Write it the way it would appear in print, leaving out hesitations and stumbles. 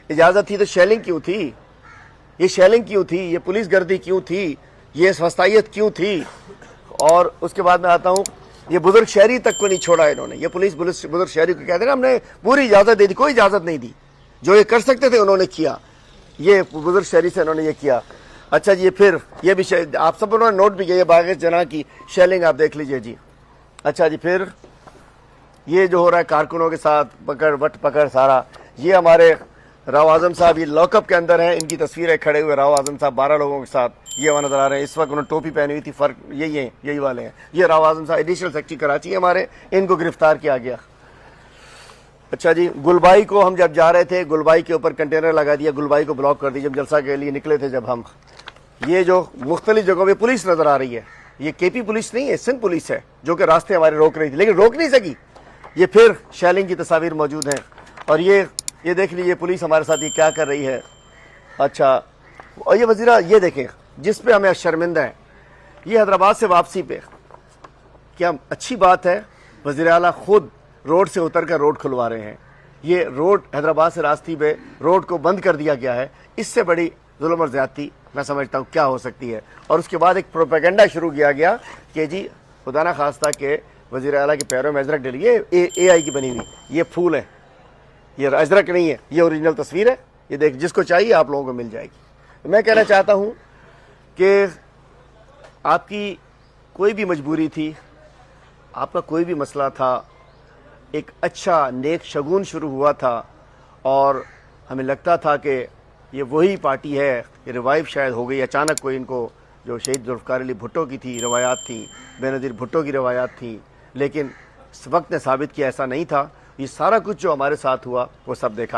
اجازت تھی تو شیلنگ کیوں تھی؟ یہ شیلنگ کیوں تھی؟ یہ پولیس گردی کیوں تھی؟ یہ وسطائیت کیوں تھی؟ اور اس کے بعد میں آتا ہوں، یہ بزرگ شہری تک کو نہیں چھوڑا انہوں نے. یہ پولیس بزرگ شہری کو کہتے ہیں نا ہم نے پوری اجازت دے دی، کوئی اجازت نہیں دی. جو یہ کر سکتے تھے انہوں نے کیا. یہ بزرگ شہری سے انہوں نے یہ کیا. اچھا جی، پھر یہ بھی آپ سب انہوں نے نوٹ بھی کیا، یہ باغ جناح کی شیلنگ آپ دیکھ لیجئے جی. اچھا جی، پھر یہ جو ہو رہا ہے کارکنوں کے ساتھ پکڑ سارا. یہ ہمارے راؤ اعظم صاحب یہ لاک اپ کے اندر ہیں، ان کی تصویریں کھڑے ہوئے راؤ اعظم صاحب 12 لوگوں کے ساتھ یہ وہاں نظر آ رہے ہیں. اس وقت انہوں نے ٹوپی پہنی ہوئی تھی، فرق یہی ہے، یہی والے ہیں. یہ راؤ اعظم صاحب ایڈیشنل سیکرٹری کراچی ہمارے، ان کو گرفتار کیا گیا. اچھا جی، گلبائی کو ہم جب جا رہے تھے، گلبائی کے اوپر کنٹینر لگا دیا، گلبائی کو بلاک کر دیا جب جلسہ کے لیے نکلے تھے جب ہم. یہ جو مختلف جگہوں پہ پولیس نظر آ رہی ہے، یہ کے پی پولیس نہیں ہے، سندھ پولیس ہے جو کہ راستے ہمارے روک رہی تھی لیکن روک نہیں سکی. یہ پھر شیلنگ کی تصاویر موجود ہیں. اور یہ دیکھ لیجیے پولیس ہمارے ساتھ یہ کیا کر رہی ہے. اچھا، اور یہ وزیرہ یہ دیکھیں جس پہ ہمیں شرمندہ ہے، یہ حیدرآباد سے واپسی پہ کیا اچھی بات ہے، وزیر اعلیٰ خود روڈ سے اتر کر روڈ کھلوا رہے ہیں. یہ روڈ حیدرآباد سے راستے پہ روڈ کو بند کر دیا گیا ہے. اس سے بڑی ظلم اور زیادتی میں سمجھتا ہوں کیا ہو سکتی ہے. اور اس کے بعد ایک پروپیگنڈا شروع کیا گیا کہ جی خدا نہ خواستہ کہ وزیر اعلیٰ کے پیروں میں ازرق ڈلی، یہ اے آئی کی بنی ہوئی یہ پھول ہے، یہ ازرق نہیں ہے، یہ اوریجنل تصویر ہے. یہ دیکھ، جس کو چاہیے آپ لوگوں کو مل جائے گی. میں کہنا چاہتا ہوں کہ آپ کی کوئی بھی مجبوری تھی، آپ کا کوئی بھی مسئلہ تھا، ایک اچھا نیک شگون شروع ہوا تھا اور ہمیں لگتا تھا کہ یہ وہی پارٹی ہے. یہ ریوائیو شاید ہو گئی اچانک، کوئی ان کو جو شہید ذوالفقار علی بھٹو کی تھی روایات تھیں، بے نظیر بھٹو کی روایات تھیں، لیکن اس وقت نے ثابت کیا ایسا نہیں تھا. یہ سارا کچھ جو ہمارے ساتھ ہوا وہ سب دیکھا.